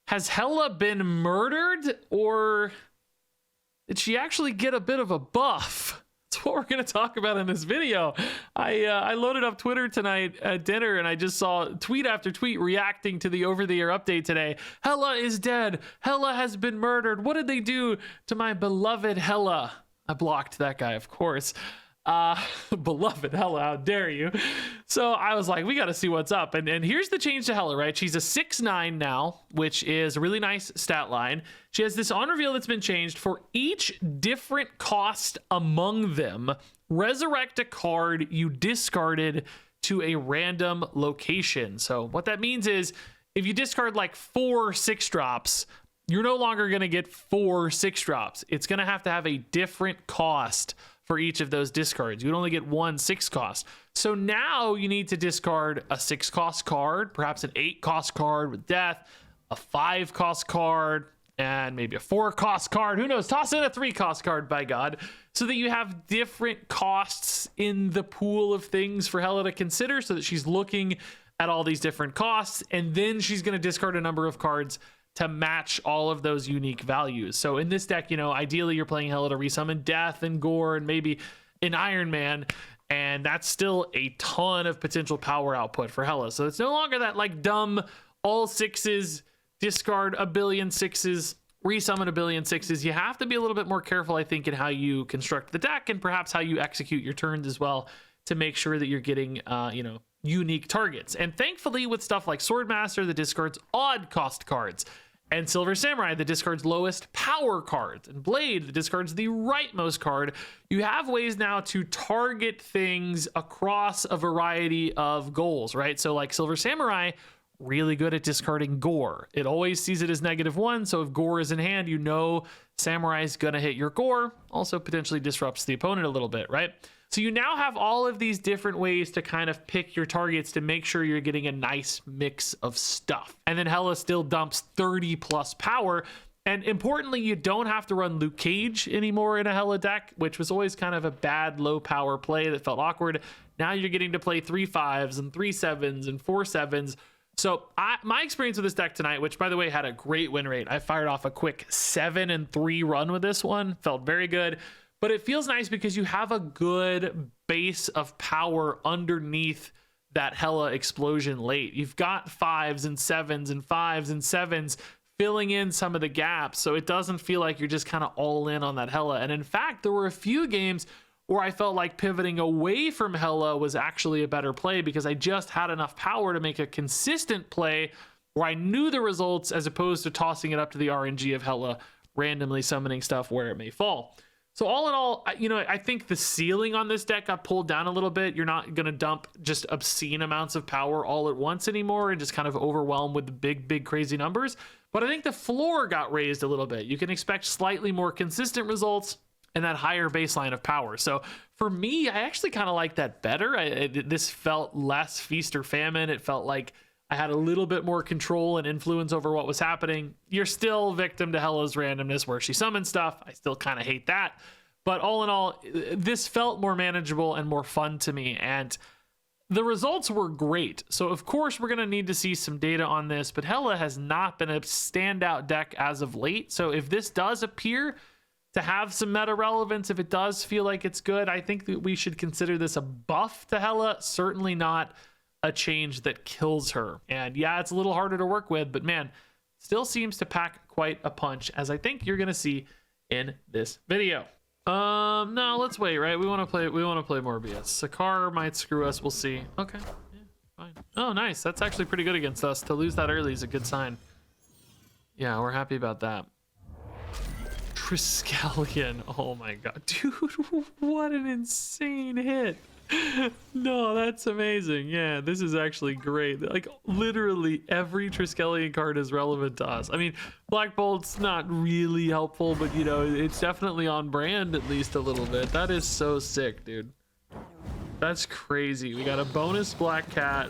Has Hela been murdered, or did she actually get a bit of a buff? That's what we're going to talk about in this video. I loaded up Twitter tonight at dinner, and I just saw tweet after tweet reacting to the over-the-air update today. Hela is dead. Hela has been murdered. What did they do to my beloved Hela? I blocked that guy, of course. Beloved Hela, how dare you? So I was like, we got to see what's up. And here's the change to Hela, right? She's a 6'9" now, which is a really nice stat line. She has this on reveal that's been changed. For each different cost among them, resurrect a card you discarded to a random location. So what that means is if you discard like 4 6-drops, you're no longer going to get 4 6-drops. It's going to have a different cost for each of those discards. You would only get 1 6 cost. So now you need to discard a 6 cost card, perhaps an 8 cost card with death, a 5 cost card, and maybe a 4 cost card. Who knows? Toss in a 3 cost card, by God, so that you have different costs in the pool of things for Hela to consider, so that she's looking at all these different costs, and then she's going to discard a number of cards to match all of those unique values. So in this deck, ideally you're playing Hela to resummon Death and Gore and maybe an Iron Man, and that's still a ton of potential power output for Hela. So it's no longer that like dumb all 6s, discard a billion 6s, resummon a billion 6s. You have to be a little bit more careful, I think, in how you construct the deck and perhaps how you execute your turns as well to make sure that you're getting, unique targets. And thankfully with stuff like Swordmaster that discards odd cost cards, and Silver Samurai that discards lowest power cards, and Blade that discards the rightmost card, you have ways now to target things across a variety of goals, right? So like Silver Samurai, really good at discarding Gore. It always sees it as -1, so if Gore is in hand, Samurai is gonna hit your Gore. Also potentially disrupts the opponent a little bit, right? So you now have all of these different ways to kind of pick your targets to make sure you're getting a nice mix of stuff. And then Hela still dumps 30 plus power. And importantly, you don't have to run Luke Cage anymore in a Hela deck, which was always kind of a bad low power play that felt awkward. Now you're getting to play 3 5s and 3 7s and 4 7s. So my experience with this deck tonight, which by the way had a great win rate, I fired off a quick 7-3 run with this one, felt very good. But it feels nice because you have a good base of power underneath that Hela explosion late. You've got 5s and 7s and 5s and 7s filling in some of the gaps, so it doesn't feel like you're just kind of all in on that Hela. And in fact, there were a few games where I felt like pivoting away from Hela was actually a better play because I just had enough power to make a consistent play where I knew the results as opposed to tossing it up to the RNG of Hela, randomly summoning stuff where it may fall. So all in all, I think the ceiling on this deck got pulled down a little bit. You're not going to dump just obscene amounts of power all at once anymore and just kind of overwhelm with the big, crazy numbers. But I think the floor got raised a little bit. You can expect slightly more consistent results and that higher baseline of power. So for me, I actually kind of like that better. This felt less feast or famine. It felt like I had a little bit more control and influence over what was happening. You're still victim to Hela's randomness where she summons stuff. I still kind of hate that. But all in all, this felt more manageable and more fun to me. And the results were great. So of course, we're going to need to see some data on this. But Hela has not been a standout deck as of late. So if this does appear to have some meta relevance, if it does feel like it's good, I think that we should consider this a buff to Hela. Certainly not a change that kills her. And yeah, it's a little harder to work with, but man, still seems to pack quite a punch, as I think you're gonna see in this video. No, let's wait, right? We want to play more BS. Sakar might screw us, we'll see. Okay, yeah, fine. Oh, nice. That's actually pretty good against us. To lose that early is a good sign. Yeah, we're happy about that. Triskelion. Oh my god. Dude, what an insane hit. No, that's amazing. Yeah, this is actually great. Like literally every Triskelion card is relevant to us. I mean, Black Bolt's not really helpful, but it's definitely on brand at least a little bit. That is so sick, dude. That's crazy. We got a bonus Black Cat,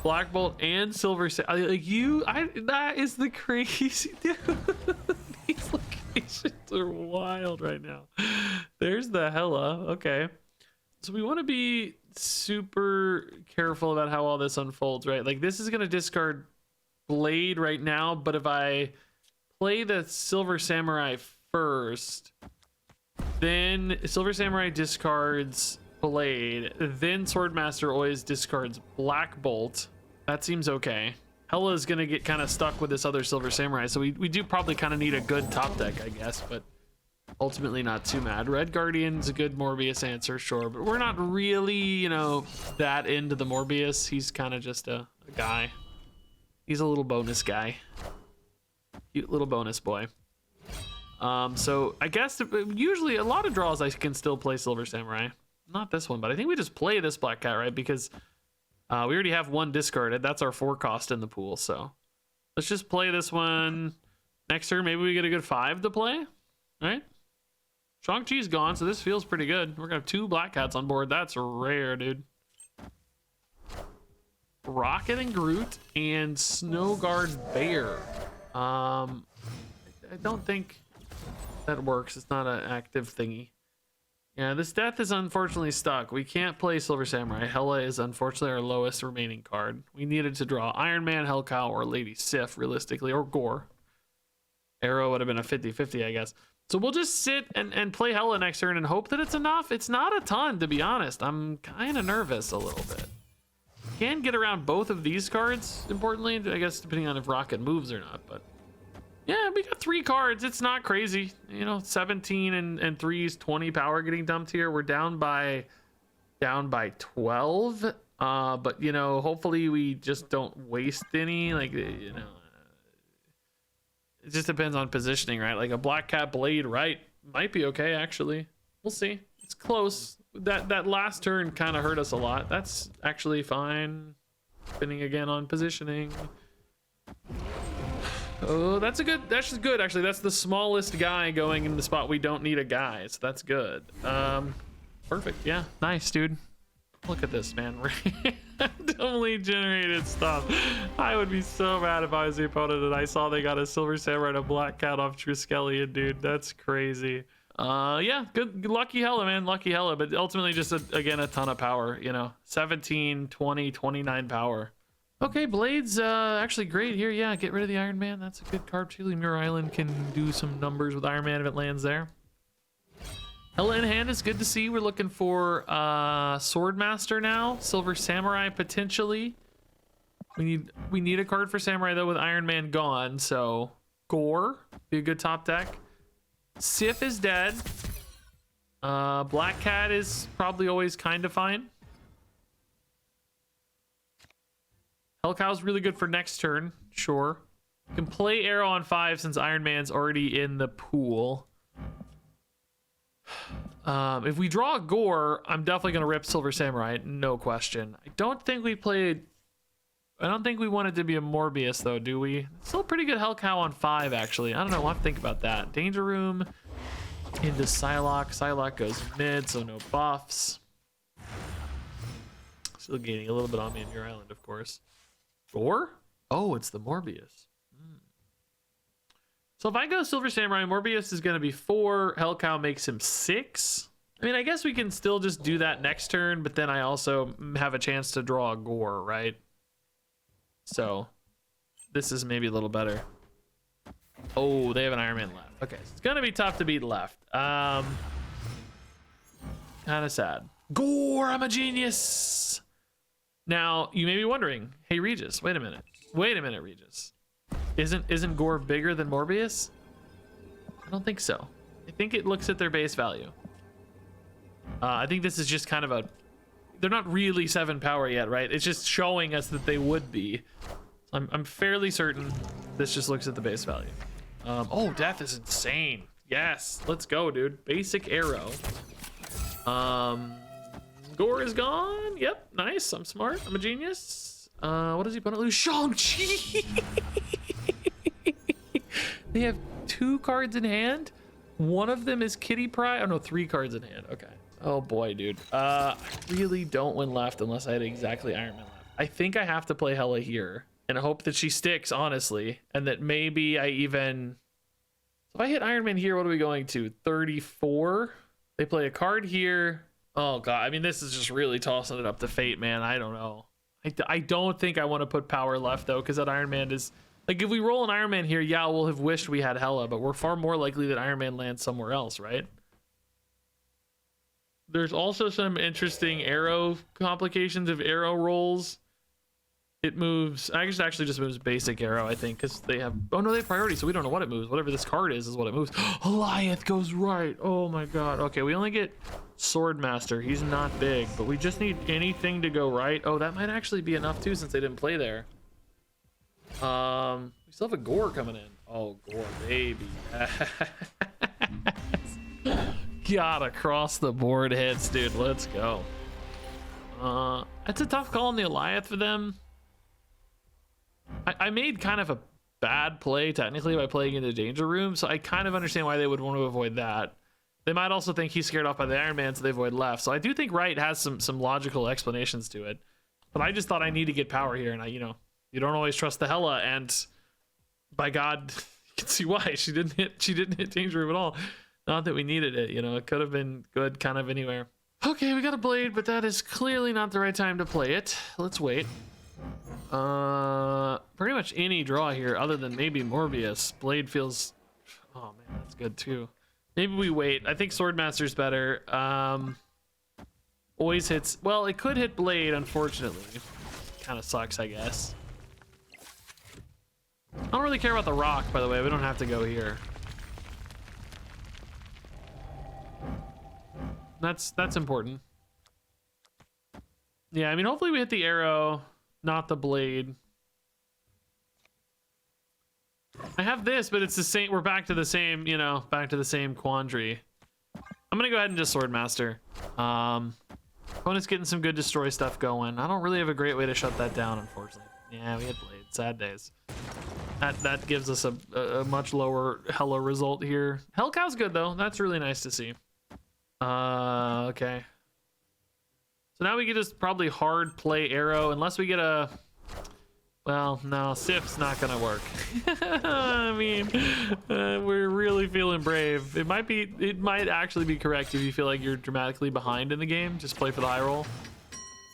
Black Bolt, and Silver that is the crazy dude. These locations are wild right now. There's the Hela. Okay. So we want to be super careful about how all this unfolds, right? Like this is going to discard Blade right now, but if I play the Silver Samurai first, then Silver Samurai discards Blade, then Swordmaster always discards Black Bolt. That seems okay. Hela is gonna get kind of stuck with this other Silver Samurai, so we do probably kind of need a good top deck, I guess, but ultimately not too mad. Red Guardian's a good Morbius answer, sure, but we're not really, you know, that into the Morbius. He's kind of just a guy. He's a little bonus guy. Cute little bonus boy. So I guess usually a lot of draws I can still play Silver Samurai. Not this one, but I think we just play this Black Cat, right? Because we already have one discarded. That's our 4 cost in the pool, so let's just play this one. Next turn, maybe we get a good 5 to play, right? Shang-Chi's gone, so this feels pretty good. We're gonna have 2 Black Cats on board. That's rare, dude. Rocket and Groot and Snowguard Bear. I don't think that works. It's not an active thingy. Yeah, this death is unfortunately stuck. We can't play Silver Samurai. Hela is unfortunately our lowest remaining card. We needed to draw Iron Man, Hellcow, or Lady Sif, realistically, or Gore. Arrow would have been a 50-50, I guess. So we'll just sit and play Hela next turn and hope that it's enough. It's not a ton, to be honest. I'm kind of nervous a little bit. Can get around both of these cards, importantly, I guess, depending on if Rocket moves or not, but yeah, we got 3 cards. It's not crazy. You know, 17 and 3s, 20 power getting dumped here. We're down by 12. But you know, hopefully we just don't waste any. Like, you know, it just depends on positioning, right? Like a Black Cat Blade, right? Might be okay, actually. We'll see. It's close. That last turn kind of hurt us a lot. That's actually fine. Depending again on positioning. Oh, that's just good, actually. That's the smallest guy going in the spot we don't need a guy, so that's good. Perfect, yeah. Nice, dude. Look at this, man. Randomly generated stuff. I would be so mad if I was the opponent and I saw they got a Silver Samurai and a Black Cat off Triskelion, dude. That's crazy. Yeah, good. Lucky Hela, man. Lucky Hela, but ultimately just, again, a ton of power, you know. 17, 20, 29 power. Okay, Blade's actually great here. Yeah, get rid of the Iron Man. That's a good card. Particularly Mirror Island can do some numbers with Iron Man if it lands there. Hela in hand is good to see. We're looking for Swordmaster now. Silver Samurai potentially. We need a card for Samurai though with Iron Man gone. So Gore be a good top deck. Sif is dead. Black Cat is probably always kind of fine. Hellcow's really good for next turn, sure. You can play Arrow on 5 since Iron Man's already in the pool. If we draw Gore, I'm definitely gonna rip Silver Samurai, no question. I don't think we want it to be a Morbius though, do we? Still pretty good Hellcow on 5, actually. I don't know, we'll have to think about that. Danger Room into Psylocke. Psylocke goes mid, so no buffs. Still gaining a little bit on me in your island, of course. Gore? Oh, it's the Morbius. So if I go Silver Samurai, Morbius is going to be 4. Hellcow makes him 6. I mean, I guess we can still just do that next turn, but then I also have a chance to draw a Gore, right? So this is maybe a little better. Oh, they have an Iron Man left. Okay, so it's going to be tough to beat left. Kind of sad. Gore, I'm a genius. Now, you may be wondering, hey, Regis, wait a minute, Regis. Isn't Gore bigger than Morbius? I don't think so. I think it looks at their base value. I think this is just kind of they're not really 7 power yet, right? It's just showing us that they would be. I'm fairly certain this just looks at the base value. Oh, death is insane. Yes, let's go, dude. Basic Arrow. Gore is gone. Yep, nice. I'm smart. I'm a genius. What does he opponent lose? Shang-Chi. They have 2 cards in hand. One of them is Kitty Pryde. Oh no, 3 cards in hand. Okay. Oh boy, dude. I really don't win left unless I had exactly Iron Man left. I think I have to play Hela here and hope that she sticks, honestly, and that maybe I even. So if I hit Iron Man here, what are we going to? 34. They play a card here. Oh god, I mean, this is just really tossing it up to fate, man. I don't know. I don't think I want to put power left though, because that Iron Man is Like if we roll an Iron Man here, yeah, we'll have wished we had Hela, but we're far more likely that Iron Man lands somewhere else, right? There's also some interesting arrow complications of arrow rolls. It moves, actually just moves basic arrow, I think, because they have, oh no, they have priority, so we don't know what it moves. Whatever this card is what it moves. Goliath goes right. Oh my god. Okay, we only get Swordmaster. He's not big, but we just need anything to go right. Oh, that might actually be enough too, since they didn't play there. We still have a Gore coming in. Oh, Gore, baby. God, across the board hits, dude. Let's go. It's a tough call on the Goliath for them. I made kind of a bad play technically by playing into Danger Room, so I kind of understand why they would want to avoid that. They might also think he's scared off by the Iron Man, so they avoid left. So I do think right has some logical explanations to it. But I just thought I need to get power here, and you don't always trust the Hela, and by God, you can see why she didn't hit Danger Room at all. Not that we needed it, it could have been good kind of anywhere. Okay, we got a blade, but that is clearly not the right time to play it. Let's wait. Pretty much any draw here other than maybe Morbius. Blade feels, oh man, that's good too. Maybe we wait. I think Swordmaster's better. Always hits, well, it could hit Blade, unfortunately. Kind of sucks, I guess. I don't really care about the rock, by the way. We don't have to go here. That's important. Yeah, I mean, hopefully we hit the arrow, not the blade. I have this, but it's the same. We're back to the same, back to the same quandary. I'm gonna go ahead and just Swordmaster. Opponent's getting some good destroy stuff going. I don't really have a great way to shut that down, unfortunately. Yeah, we had blade. Sad days. That gives us a much lower Hela result here. Hellcow's good though. That's really nice to see. Okay. So now we can just probably hard play arrow unless we get a, well, no, Sif's not gonna work. I mean, we're really feeling brave. It might actually be correct if you feel like you're dramatically behind in the game. Just play for the high roll.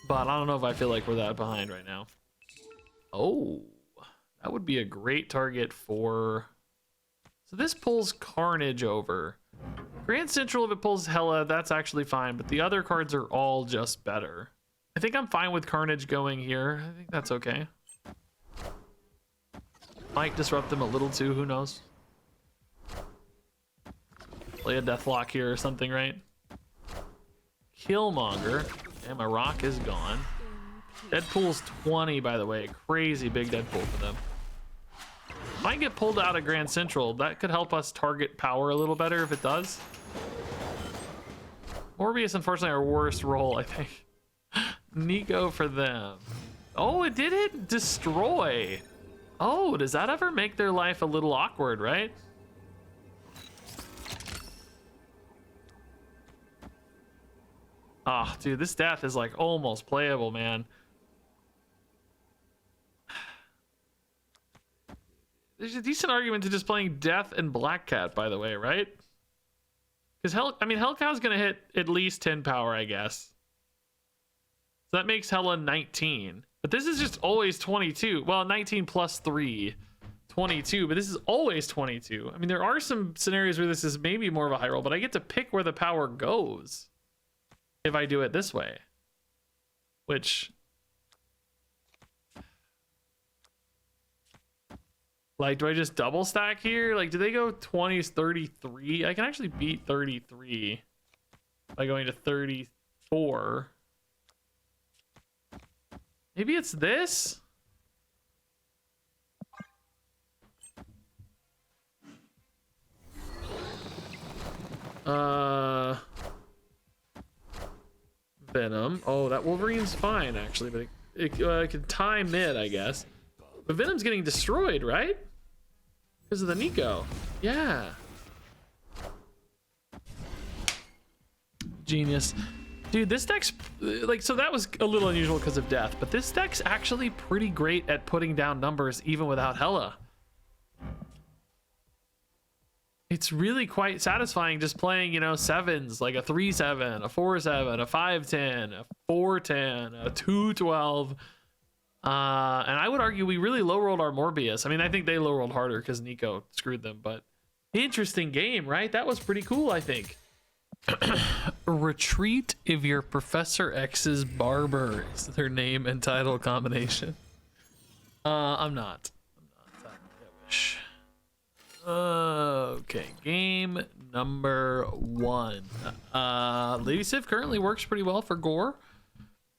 But I don't know if I feel like we're that behind right now. Oh, that would be a great target for, so this pulls Carnage over. Grand Central, if it pulls Hela, that's actually fine, but the other cards are all just better. I think I'm fine with Carnage going here. I think that's okay. Might disrupt them a little too, who knows? Play a Deathlock here or something, right? Killmonger. Okay, my rock is gone. Deadpool's 20, by the way. Crazy big Deadpool for them. Might get pulled out of Grand Central. That could help us target power a little better if it does. Morbius, unfortunately, our worst roll, I think. Nico for them. Oh, it did hit destroy. Oh, does that ever make their life a little awkward, right? Oh, dude, this death is like almost playable, man. There's a decent argument to just playing Death and Black Cat, by the way, right? Because Hellcow's gonna hit at least 10 power, I guess. So that makes Hela 19. But this is just always 22. Well, 19 plus 3, 22. But this is always 22. I mean, there are some scenarios where this is maybe more of a high roll, but I get to pick where the power goes if I do it this way. Which, like, do I just double stack here? Like, do they go 20s, 33? I can actually beat 33 by going to 34. Maybe it's this? Venom. Oh, that Wolverine's fine, actually, but it can tie mid, I guess. But Venom's getting destroyed, right? Because of the Nico. Yeah. Genius. Dude, this deck's, like, so that was a little unusual because of death, but this deck's actually pretty great at putting down numbers even without Hela. It's really quite satisfying just playing, sevens, like a 3-7, a 4-7, a 5-10, a 4-10, a 2-12. And I would argue we really low rolled our Morbius. I mean, I think they low rolled harder because Nico screwed them, but interesting game, right? That was pretty cool, I think. Retreat if you're Professor X's barber is their name and title combination. I'm not. I wish. Okay, game number 1. Lady Sif currently works pretty well for Gore.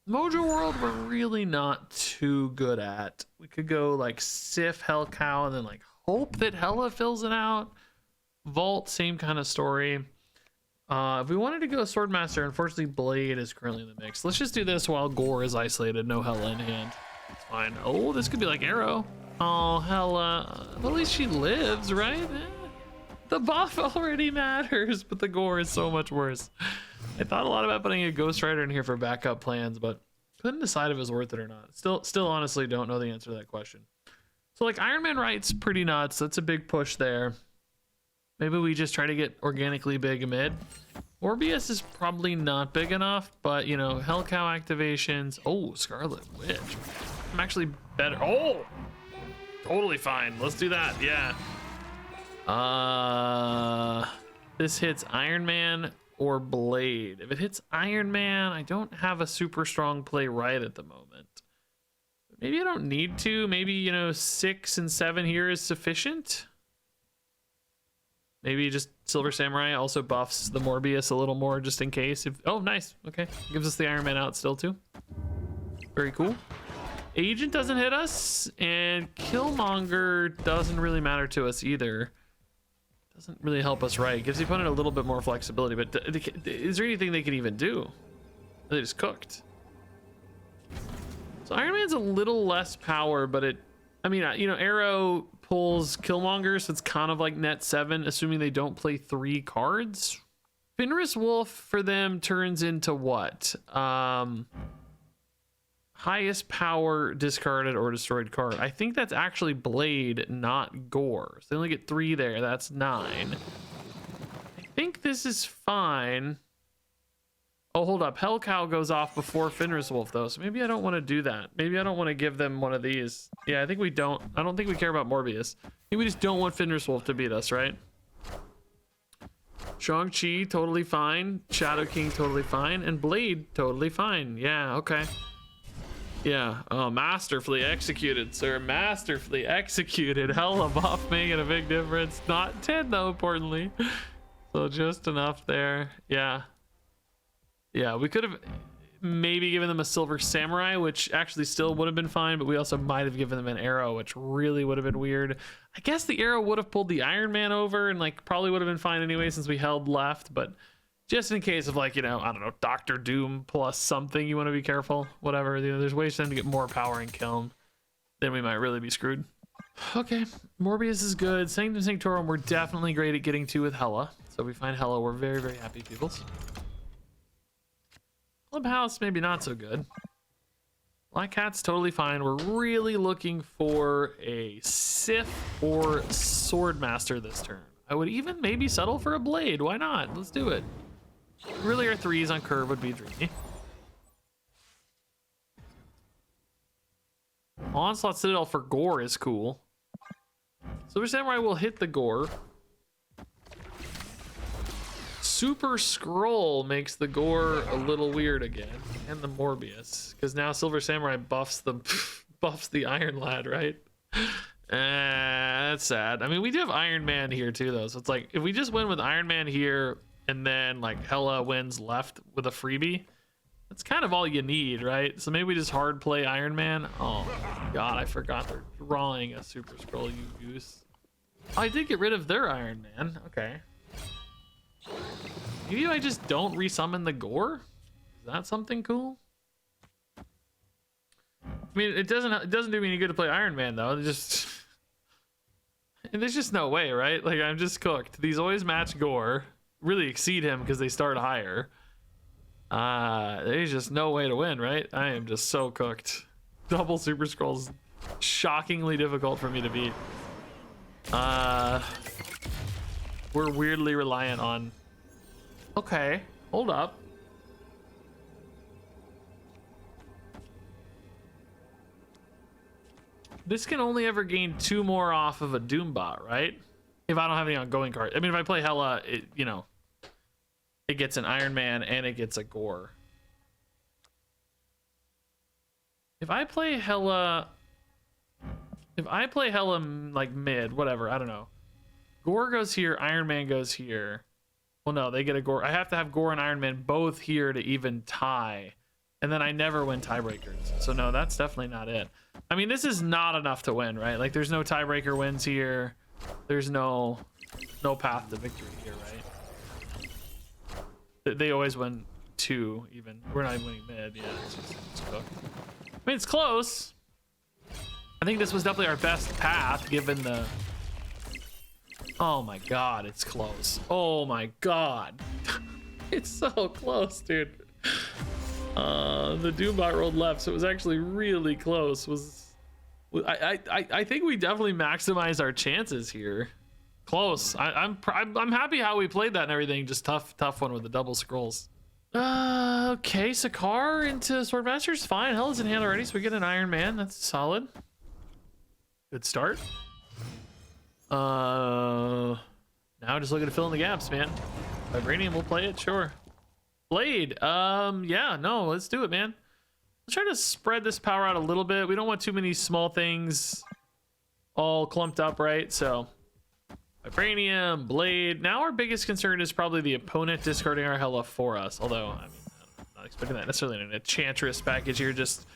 Mojo World we're really not too good at. We could go like Sif, Hell Cow, and then like hope that Hela fills it out. Vault, same kind of story. If we wanted to go Swordmaster, unfortunately Blade is currently in the mix. Let's just do this while Gore is isolated, no Hela in hand. It's fine. Oh, this could be like Arrow. Oh, Hela. Well, at least she lives, right? The buff already matters, but the Gore is so much worse. I thought a lot about putting a Ghost Rider in here for backup plans, but couldn't decide if it was worth it or not. Still honestly don't know the answer to that question. So like Iron Man Right's pretty nuts. That's a big push there. Maybe we just try to get organically big mid. Morbius is probably not big enough, but you know, Hell Cow activations. Oh, Scarlet Witch. I'm actually better. Oh, totally fine. Let's do that. Yeah. This hits Iron Man or Blade. If it hits Iron Man, I don't have a super strong play right at the moment. Maybe I don't need to. Maybe, you know, 6 and 7 here is sufficient. Maybe just Silver Samurai also buffs the Morbius a little more just in case. Oh, nice. Okay. Gives us the Iron Man out still too. Very cool. Agent doesn't hit us, and Killmonger doesn't really matter to us either. Doesn't really help us, right? Gives the opponent a little bit more flexibility, but is there anything they can even do? They just cooked. So Iron Man's a little less power, but I mean, you know, Arrow pulls Killmonger, so it's kind of like net 7, assuming they don't play 3 cards. Fenris Wolf for them turns into what? Highest power discarded or destroyed card. I think that's actually Blade, not Gore. So they only get 3 there. That's 9. I think this is fine. Oh, hold up. Hell Cow goes off before Fenris Wolf, though. So maybe I don't want to do that. Maybe I don't want to give them one of these. Yeah, I think we don't. I don't think we care about Morbius. I think we just don't want Fenris Wolf to beat us, right? Shang-Chi, totally fine. Shadow King, totally fine. And Blade, totally fine. Yeah, okay. Yeah, oh, masterfully executed, sir. Masterfully executed. Hella buff making a big difference. Not 10, though, importantly. So just enough there. Yeah. Yeah, we could have maybe given them a Silver Samurai, which actually still would have been fine, but we also might have given them an Arrow, which really would have been weird. I guess the Arrow would have pulled the Iron Man over and like probably would have been fine anyway since we held left, but just in case of like, you know, I don't know, Doctor Doom plus something, you want to be careful, whatever. You know, there's ways for them to get more power and kill him. Then we might really be screwed. Okay, Morbius is good. Sanctum Sanctorum, we're definitely great at getting to with Hela. So we find Hela, we're very, very happy peoples. Clubhouse, maybe not so good. Black Cat's totally fine. We're really looking for a Sif or Swordmaster this turn. I would even maybe settle for a Blade. Why not? Let's do it. Really, our 3s on curve would be dreamy. Onslaught Citadel for Gore is cool. Silver Samurai will hit the Gore. Super Scroll makes the Gore a little weird again, and the Morbius, because now Silver Samurai buffs the Iron Lad, right? That's sad. I mean, we do have Iron Man here too, though. So it's like if we just win with Iron Man here, and then like Hela wins left with a freebie, that's kind of all you need, right? So maybe we just hard play Iron Man. Oh God, I forgot they're drawing a Super Scroll, you goose. Oh, I did get rid of their Iron Man. Okay. Maybe I just don't resummon the Gore? Is that something cool? I mean, it doesn't do me any good to play Iron Man though. There's just no way, right? Like I'm just cooked. These always match Gore, really exceed him because they start higher. There's just no way to win, right? I am just so cooked. Double Super Scrolls, shockingly difficult for me to beat. We're weirdly reliant on. Okay, hold up. This can only ever gain 2 more off of a Doombot, right? If I don't have any ongoing card. I mean, if I play Hela, it, you know, it gets an Iron Man and it gets a Gore. If I play Hela like mid, whatever, I don't know. Gore goes here, Iron Man goes here. Well, no, they get a Gore. I have to have Gore and Iron Man both here to even tie. And then I never win tiebreakers. So no, that's definitely not it. I mean, this is not enough to win, right? Like, there's no tiebreaker wins here. There's no path to victory here, right? They always win 2 even. We're not even winning mid. Yeah, it's cooked. I mean, it's close. I think this was definitely our best path given the... Oh my god, it's close. Oh my god. It's so close, dude. The Doombot rolled left, so it was actually really close. I think we definitely maximized our chances here. Close. I'm happy how we played that and everything. Just tough one with the double scrolls. Okay, Sakar into Swordmaster's fine. Hell is in hand already, so we get an Iron Man. That's solid. Good start. Now just looking to fill in the gaps, man. Vibranium, we'll play it, sure. Blade, yeah, no, let's do it, man. Let's try to spread this power out a little bit. We don't want too many small things all clumped up, right? So, Vibranium, Blade. Now our biggest concern is probably the opponent discarding our Hela for us. Although, I mean, I'm not expecting that necessarily in an Enchantress package here. Just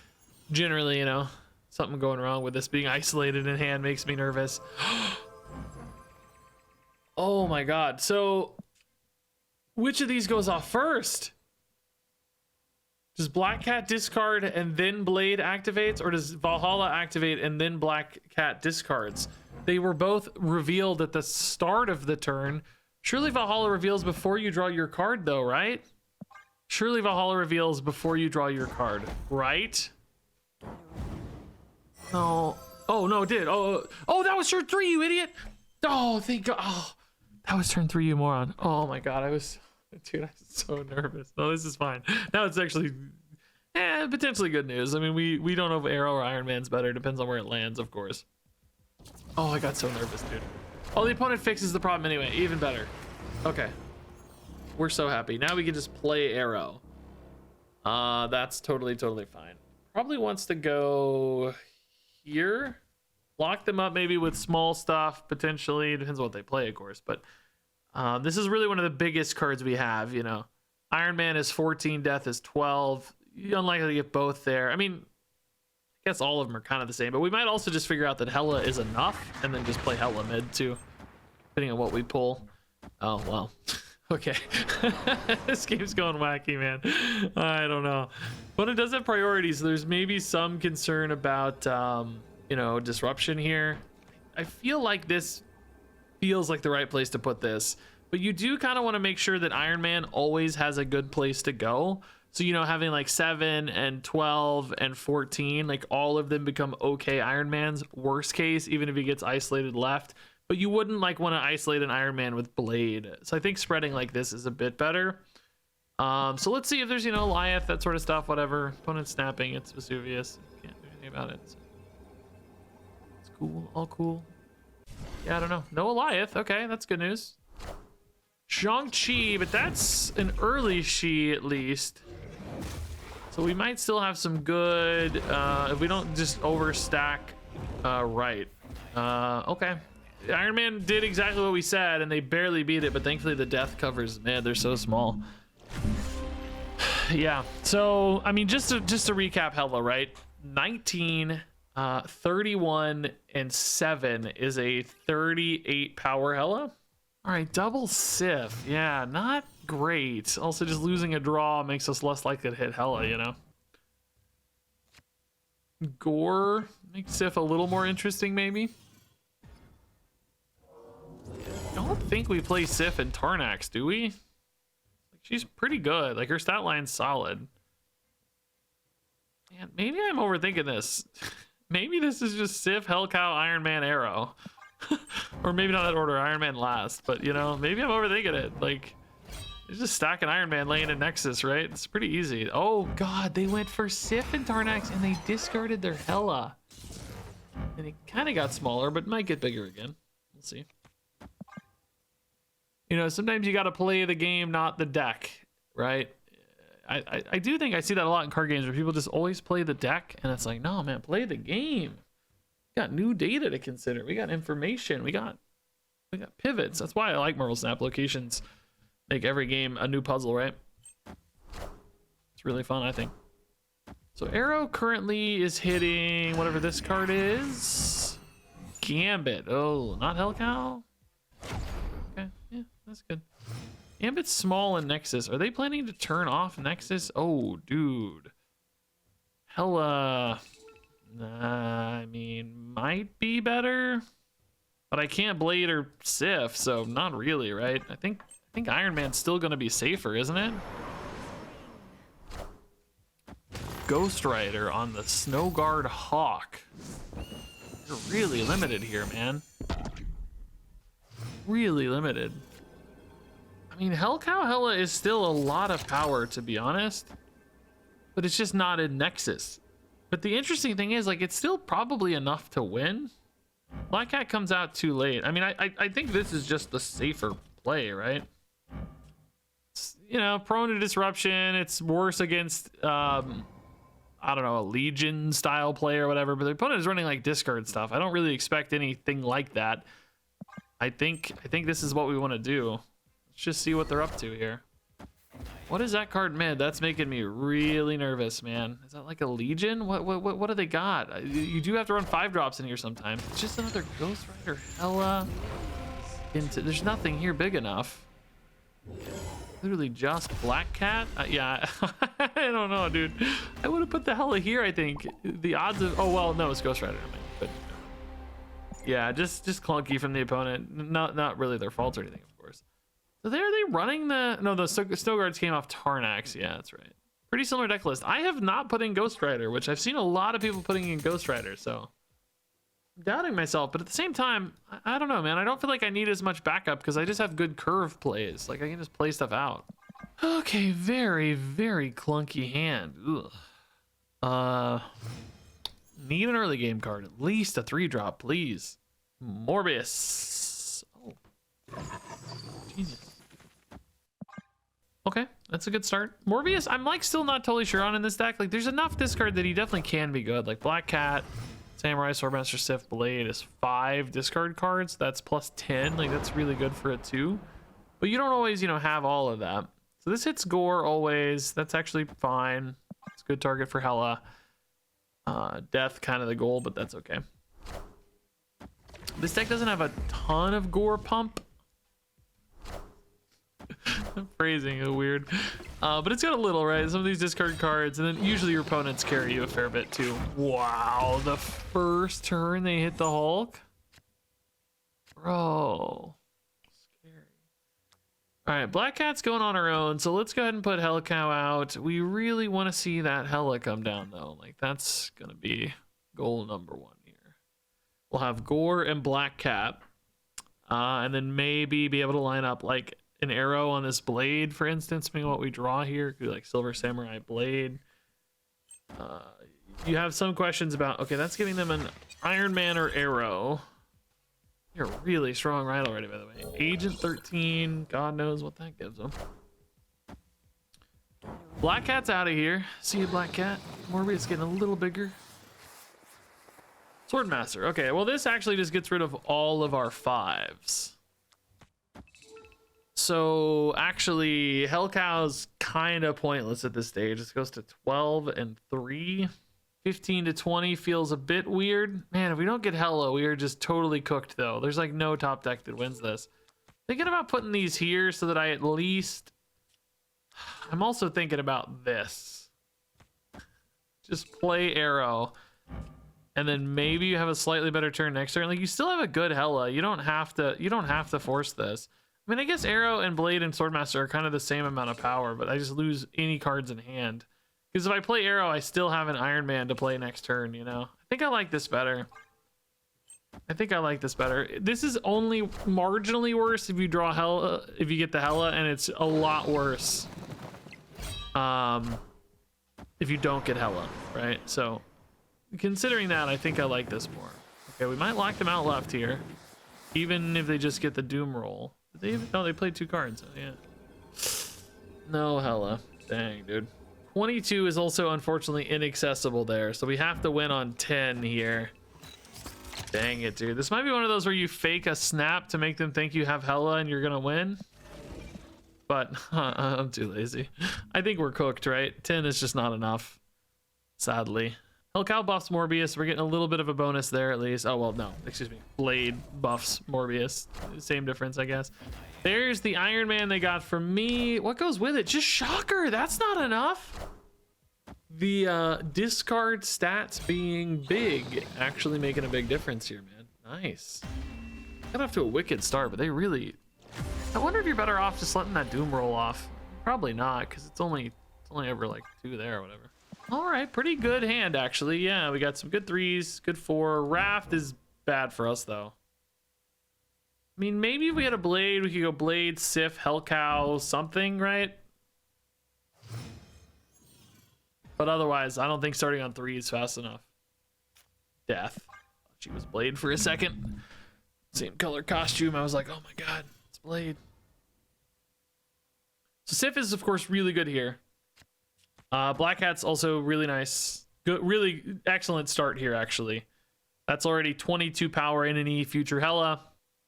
generally, you know, something going wrong with this being isolated in hand makes me nervous. Oh my god. So, which of these goes off first? Does Black Cat discard and then Blade activates? Or does Valhalla activate and then Black Cat discards? They were both revealed at the start of the turn. Surely Valhalla reveals before you draw your card though, right? Surely Valhalla reveals before you draw your card, right? No. Oh, no, it did. Oh, that was turn 3, you idiot. Oh, thank god. Oh, that was turn 3, you moron. Oh my god, dude, I'm so nervous. No, this is fine. Now it's actually potentially good news. I mean, we don't know if Arrow or Iron Man's better. Depends on where it lands, of course. Oh, I got so nervous, dude. Oh, the opponent fixes the problem anyway. Even better. Okay. We're so happy. Now we can just play Arrow. That's totally fine. Probably wants to go here. Lock them up maybe with small stuff, potentially. Depends on what they play, of course. But this is really one of the biggest cards we have, you know. Iron Man is 14, Death is 12. You're unlikely to get both there. I mean, I guess all of them are kind of the same. But we might also just figure out that Hela is enough and then just play Hela mid, too. Depending on what we pull. Oh, well. Okay. This game's going wacky, man. I don't know. But it does have priorities. So there's maybe some concern about... you know, disruption here. I feel like this feels like the right place to put this, but you do kind of want to make sure that Iron Man always has a good place to go. So, you know, having like 7 and 12 and 14, like all of them become okay Iron Mans, worst case, even if he gets isolated left. But you wouldn't like want to isolate an Iron Man with Blade. So I think spreading like this is a bit better. So let's see if there's, you know, Goliath, that sort of stuff, whatever. Opponent snapping, it's Vesuvius. Can't do anything about it. So. Cool, all cool. Yeah, I don't know. No Goliath. Okay, that's good news. Shang-Chi, but that's an early Shi at least. So we might still have some good, if we don't just overstack right. Okay. Iron Man did exactly what we said, and they barely beat it, but thankfully the death covers, man, they're so small. Yeah, so, I mean, just to recap Hela, right? 19... 31 and 7 is a 38 power Hela. All right, double Sif. Yeah, not great. Also, just losing a draw makes us less likely to hit Hela, you know. Gore makes Sif a little more interesting, maybe. I don't think we play Sif and Tarnax, do we? She's pretty good. Like, her stat line's solid. Man, maybe I'm overthinking this. Maybe this is just Sif, Hellcow, Iron Man, Arrow. Or maybe not that order, Iron Man last. But, you know, maybe I'm overthinking it. Like, it's just stacking Iron Man laying in Nexus, right? It's pretty easy. Oh, God, they went for Sif and Tarnax and they discarded their Hela. And it kind of got smaller, but might get bigger again. We'll see. You know, sometimes you got to play the game, not the deck, right? I do think I see that a lot in card games where people just always play the deck, and it's like, no, man, play the game. We got new data to consider. We got information. We got pivots. That's why I like Marvel Snap locations. Make every game a new puzzle, right? It's really fun, I think. So Arrow currently is hitting whatever this card is. Gambit. Oh, not Hellcow? Okay, yeah, that's good. Gambit's small in Nexus. Are they planning to turn off Nexus? Oh, dude. Hella... I mean, might be better. But I can't Blade or Sif, so not really, right? I think Iron Man's still going to be safer, isn't it? Ghost Rider on the Snow Guard Hawk. You're really limited here, man. Really limited. I mean, Hellcow Hela is still a lot of power, to be honest. But it's just not in Nexus. But the interesting thing is, like, it's still probably enough to win. Black Cat comes out too late. I mean, I think this is just the safer play, right? It's, you know, prone to disruption. It's worse against, I don't know, a Legion style play or whatever. But the opponent is running like discard stuff. I don't really expect anything like that. I think this is what we want to do. Let's just see what they're up to here. What is that card mid? That's making me really nervous, man. Is that like a Legion? What do they got? You do have to run 5-drops in here sometimes. It's just another Ghost Rider Hela. There's nothing here big enough. Literally just Black Cat. Yeah, I don't know, dude. I would have put the Hela here. I think the odds of well, no, it's Ghost Rider. I mean, but yeah, just clunky from the opponent. Not really their fault or anything, of course. So there, are they running the Snow Guards came off Tarnax. Yeah, that's right. Pretty similar deck list. I have not put in Ghost Rider, which I've seen a lot of people putting in Ghost Rider, so I'm doubting myself. But at the same time, I don't know, man. I don't feel like I need as much backup because I just have good curve plays. Like I can just play stuff out. Okay, very, very clunky hand. Ugh. Need an early game card. At least a 3-drop, please. Morbius. Oh. Genius. Okay, that's a good start. Morbius, I'm like still not totally sure on in this deck. Like there's enough discard that he definitely can be good. Like Black Cat, Samurai, Swordmaster, Sif, Blade is 5 discard cards. That's plus 10. Like that's really good for it too. But you don't always, you know, have all of that. So this hits Gore always. That's actually fine. It's a good target for Hela. Death kind of the goal, but that's okay. This deck doesn't have a ton of Gore pump. Phrasing is weird, but it's got a little, right? Some of these discard cards, and then usually your opponents carry you a fair bit too. Wow, the first turn they hit the Hulk, bro, scary. All right, Black Cat's going on her own, so let's go ahead and put Hellcow out. We really want to see that Hela come down though. Like that's gonna be goal number 1 here. We'll have Gore and Black Cat, and then maybe be able to line up like an Arrow on this Blade, for instance, depending on what we draw here. Could be like Silver Samurai Blade. You have some questions about, okay, that's giving them an Iron Man or Arrow. You're really strong right already, by the way. Agent 13, God knows what that gives them. Black Cat's out of here. See you, Black Cat. Morbius getting a little bigger. Swordmaster. Okay, well, this actually just gets rid of all of our 5s. So actually, Hellcow's kind of pointless at this stage. It goes to 12 and 3. 15 to 20 feels a bit weird. Man, if we don't get Hela, we are just totally cooked, though. There's like no top deck that wins this. Thinking about putting these here so that I at least... I'm also thinking about this. Just play Arrow. And then maybe you have a slightly better turn next turn. Like you still have a good Hela. You don't have to force this. I mean, I guess Arrow and Blade and Swordmaster are kind of the same amount of power, but I just lose any cards in hand. Because if I play Arrow, I still have an Iron Man to play next turn, you know? I think I like this better. This is only marginally worse if you draw Hela, if you get the Hela, and it's a lot worse if you don't get Hela, right? So, considering that, I think I like this more. Okay, we might lock them out left here. Even if they just get the Doom roll. Did they even? No, they played 2 cards. Yeah. No Hela. Dang, dude. 22 is also unfortunately inaccessible there, so we have to win on 10 here. Dang it, dude. This might be one of those where you fake a snap to make them think you have Hela and you're gonna win. But I'm too lazy. I think we're cooked, right? 10 is just not enough, sadly. Hellcow buffs Morbius. We're getting a little bit of a bonus there at least. Oh, well, no. Excuse me. Blade buffs Morbius. Same difference, I guess. There's the Iron Man they got from me. What goes with it? Just Shocker. That's not enough. The discard stats being big actually making a big difference here, man. Nice. Got off to a wicked start, but they really... I wonder if you're better off just letting that Doom roll off. Probably not, because it's only ever like 2 there or whatever. All right, pretty good hand, actually. Yeah, we got some good 3s, good 4. Raft is bad for us, though. I mean, maybe if we had a Blade, we could go Blade, Sif, Hellcow, something, right? But otherwise, I don't think starting on 3 is fast enough. Death. She was Blade for a second. Same color costume. I was like, oh my god, it's Blade. So Sif is, of course, really good here. Black Hat's also really nice. Good, really excellent start here, actually. That's already 22 power in an E future Hela.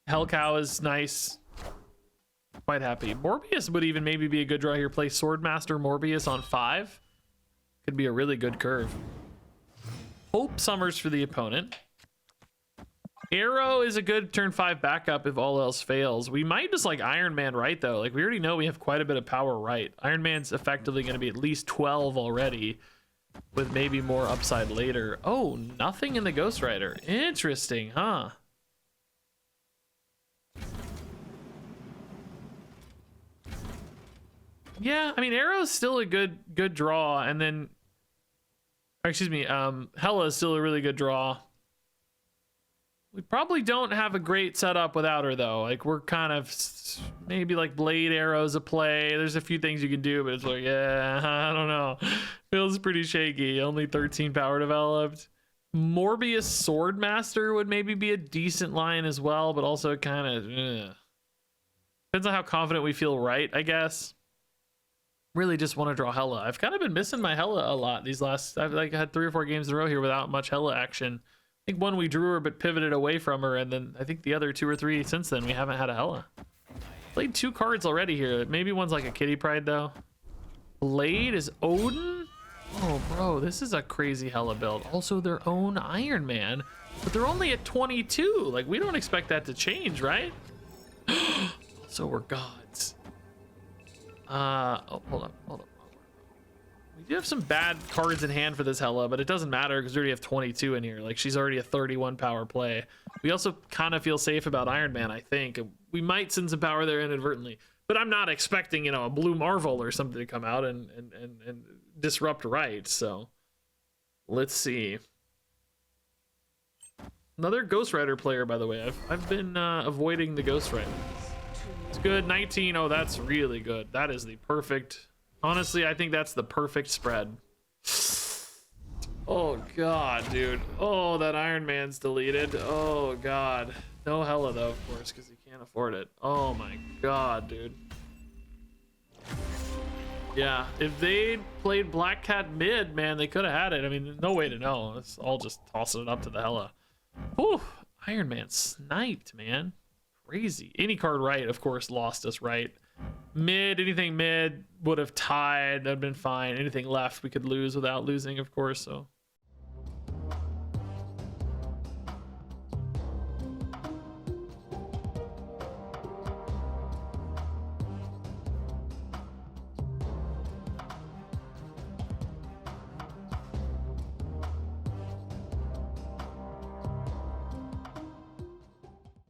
Hellcow is nice. Quite happy. Morbius would even maybe be a good draw here. Play Swordmaster Morbius on 5. Could be a really good curve. Hope Summers for the opponent. Arrow is a good turn 5 backup if all else fails. We might just like Iron Man right, though. Like, we already know we have quite a bit of power right. Iron Man's effectively going to be at least 12 already, with maybe more upside later. Oh, nothing in the Ghost Rider. Interesting, huh? Yeah, I mean, Arrow's still a good draw, and then... Or excuse me, Hela is still a really good draw. We probably don't have a great setup without her, though. Like, we're kind of maybe like Blade Arrow's a play. There's a few things you can do, but it's like, yeah, I don't know. Feels pretty shaky. Only 13 power developed. Morbius Swordmaster would maybe be a decent line as well, but also kind of depends on how confident we feel, right? I guess. Really just want to draw Hela. I've kind of been missing my Hela a lot these last. I've like had 3 or 4 games in a row here without much Hela action. I think one we drew her but pivoted away from her, and then I think the other 2 or 3 since then we haven't had a Hela. Played 2 cards already here. Maybe one's like a Kitty Pride though. Blade is Odin. Oh bro, this is a crazy Hela build. Also their own Iron Man, but they're only at 22. Like, we don't expect that to change, right? So we're gods. Oh, hold up. We do have some bad cards in hand for this Hela, but it doesn't matter because we already have 22 in here. Like, she's already a 31 power play. We also kind of feel safe about Iron Man, I think. We might send some power there inadvertently, but I'm not expecting, you know, a Blue Marvel or something to come out and disrupt right. So let's see. Another Ghost Rider player, by the way. I've been avoiding the Ghost Rider. It's good. 19. Oh, that's really good. That is the perfect. Honestly, I think that's the perfect spread. Oh god, dude. Oh, that Iron Man's deleted. Oh god. No Hela though, of course, because he can't afford it. Oh my god, dude. Yeah, if they played Black Cat mid, man, they could have had it. I mean, no way to know. It's all just tossing it up to the Hela. Whew. Iron Man sniped, man. Crazy. Any card right, of course, lost us right. Mid, anything mid would have tied. That'd been fine. Anything left, we could lose without losing, of course. So